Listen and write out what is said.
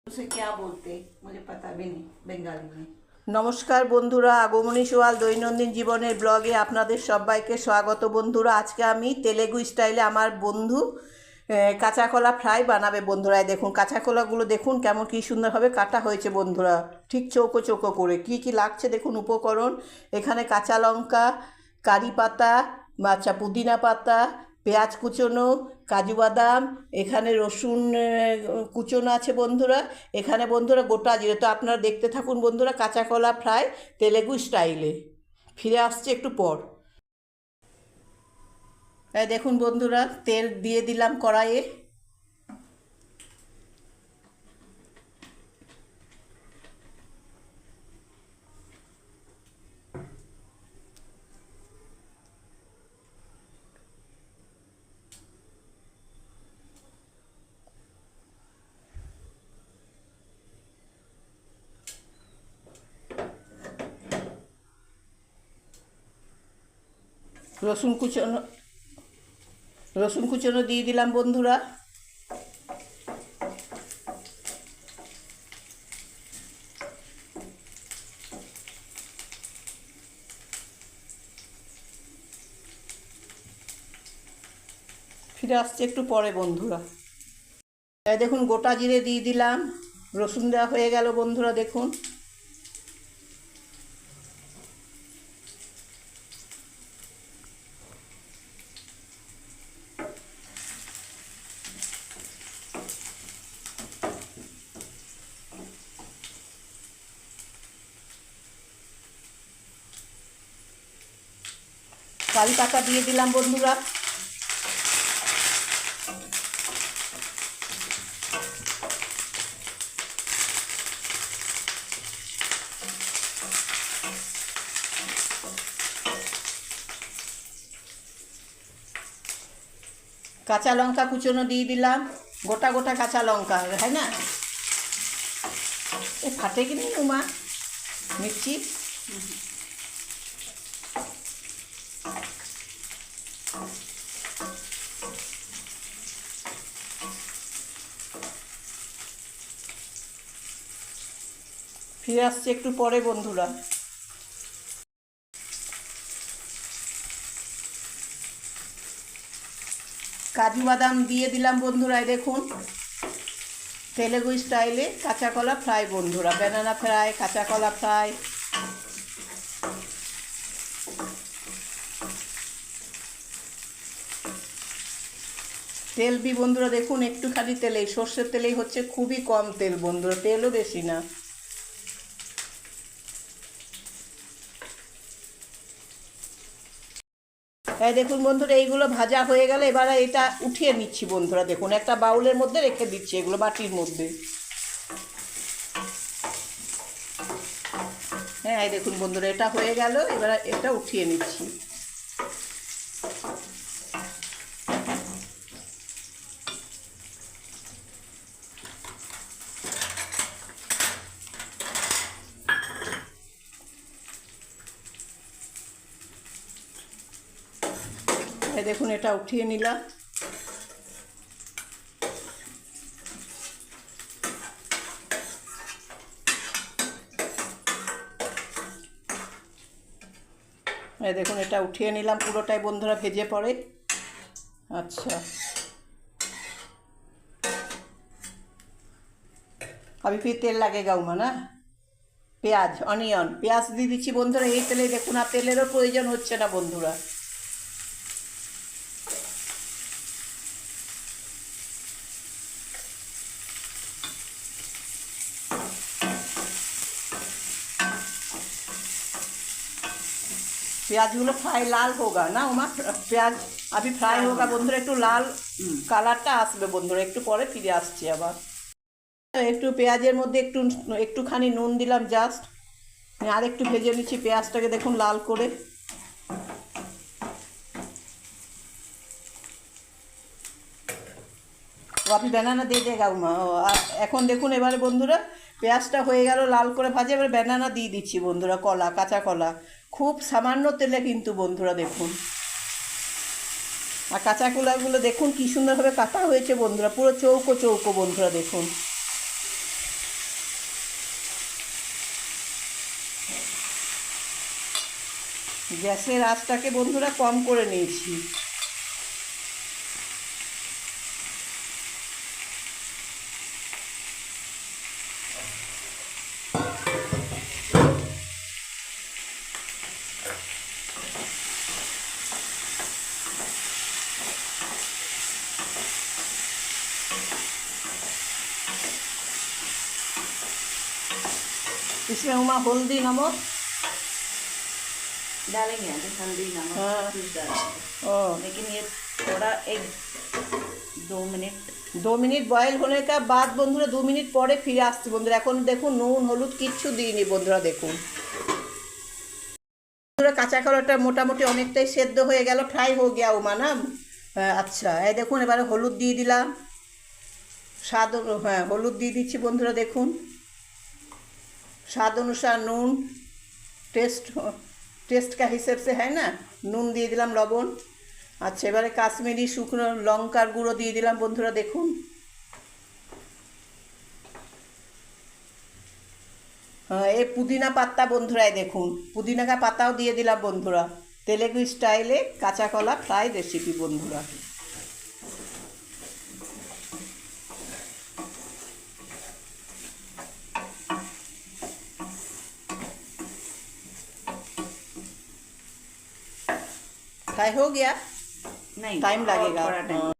उसे क्या बोलते मुझे पता भी नहीं बंगाली में। নমস্কার বন্ধুরা, আগমনী সোয়াল দৈনন্দিন জীবনের ব্লগে আপনাদের সবাইকে স্বাগত। বন্ধুরা, আজকে আমি তেলেগু স্টাইলে আমার বন্ধু কাঁচা কলা ফ্রাই বানাবে। বন্ধুরা দেখুন, কাঁচা কলাগুলো দেখুন কেমন কী সুন্দরভাবে কাটা হয়েছে। বন্ধুরা ঠিক চৌকো চৌকো করে কি কি লাগছে দেখুন উপকরণ। এখানে কাঁচা লঙ্কা, কারি পাতা, আচ্ছা পুদিনা পাতা, পেঁয়াজ কুচোনো, কাজু বাদাম, এখানে রসুন কুচোনো আছে বন্ধুরা। এখানে বন্ধুরা গোটা জিরে। তো আপনারা দেখতে থাকুন বন্ধুরা, কাঁচা কলা ফ্রাই তেলেগু স্টাইলে। ফিরে আসছে একটু পর। দেখুন বন্ধুরা, তেল দিয়ে দিলাম কড়াইয়ে। রসুন কুচোনো রসুন কুচোনো দিয়ে দিলাম বন্ধুরা। ফিরে আসছে একটু পরে বন্ধুরা। দেখুন গোটা জিরে দিয়ে দিলাম। রসুন দেওয়া হয়ে গেল বন্ধুরা দেখুন। কারি পাতা দিয়ে দিলাম বন্ধুরা। কাঁচা লঙ্কা কুচোনো দিয়ে দিলাম, গোটা গোটা কাঁচা লঙ্কা, হ্যাঁ না? এ ফাটে কি নি উমা মির্চি। ফিরে আসছে একটু পরে বন্ধুরা। কাজু বাদাম দিয়ে দিলাম বন্ধুরা। দেখুন তেলেগু স্টাইলে কাঁচা কলা ফ্রাই বন্ধুরা, ব্যানানা ফ্রাই, কাঁচা কলা ফ্রাই। তেল বি বন্ধুরা দেখুন একটুখানি তেলেই, সর্ষের তেলেই হচ্ছে, খুবই কম তেল বন্ধুরা, তেলও বেশি না। দেখুন বন্ধুরা এইগুলো ভাজা হয়ে গেলে এবারে এটা উঠিয়ে নিচ্ছি বন্ধুরা। দেখুন একটা বাউলের মধ্যে রেখে দিচ্ছি এগুলো, বাটির মধ্যে। হ্যাঁ এই দেখুন বন্ধুরা এটা হয়ে গেল, এবার এটা উঠিয়ে নিচ্ছি। দেখুন এটা উঠিয়ে নিলাম। দেখুন এটা উঠিয়ে নিলাম পুরোটাই বন্ধুরা, ভেজে পড়ে। আচ্ছা अभी फिर तेल लगेगा उमा ना। পেঁয়াজ, অনিয়ন, পেঁয়াজ দিয়ে দিচ্ছি বন্ধুরা এই তেলে। দেখুন আর তেলেরও প্রয়োজন হচ্ছে না বন্ধুরা। পেঁয়াজগুলো ফ্রাই লাল হোগা না উমা, পেঁয়াজ আবি ফ্রাই হোগা বন্ধুরা, একটু লাল কালারটা আসবে বন্ধুরা। একটু পরে ফিরে আসছি আবার। একটু পেঁয়াজের মধ্যে একটুখানি নুন দিলাম জাস্ট, আর একটু ভেজে নিচ্ছি পেঁয়াজটাকে দেখুন লাল করে। ও আপনি ব্যানানা দিয়ে দেগা উমা। আর এখন দেখুন এবারে বন্ধুরা পেঁয়াজটা হয়ে গেল লাল করে ভাজে, এবার ব্যানানা দিয়ে দিচ্ছি বন্ধুরা, কলা, কাঁচা কলা, খুব সামান্য তেলে কিন্তু বন্ধুরা দেখুন। আর কাঁচা কলাগুলো দেখুন কী সুন্দরভাবে কাটা হয়েছে বন্ধুরা, পুরো চৌকো চৌকো বন্ধুরা দেখুন। গ্যাসের আঁচটাকে বন্ধুরা কম করে নিয়েছি। इसमें उमा हल्दी नमक डालेंगे अभी हल्दी नमक हाँ। सब कुछ डालेंगे, ओ लेकिन ये थोड़ा एक 2 मिनट 2 মিনিট বয়েল होने का बाद বন্ধুরা 2 মিনিট পরে ফিরে আসছি বন্ধুরা। এখন দেখুন নুন হলুদ কিচ্ছু দিইনি বন্ধুরা। দেখুন বন্ধুরা কাঁচা কলাটা মোটামুটি অনেকটাই সেদ্ধ হয়ে গেল, ফ্রাই हो गया उमा ना। আচ্ছা এই দেখুন এবারে হলুদ দিয়ে দিলাম, স্বাদ হ্যাঁ হলুদ দিয়ে দিচ্ছি বন্ধুরা। দেখুন स्वाद अनुसार नून, टेस्ट का हिसाब से है ना, नून दिए दिलाम, लवण। अच्छा एबारे काश्मीरी शुकनो लंकार गुঁড়ো दिए दिलाम बंधुरा। देखुन हाँ ये पुदिना पत्ता बंधुरा, देखुन पुदिना का पाताओ दिए दिलाम बंधुरा। तेलेगु स्टाइले काँचा कला फ्राई रेसिपि बंधुरा। फ्राई हो गया, नहीं टाइम और लगेगा। थोड़ा टाइम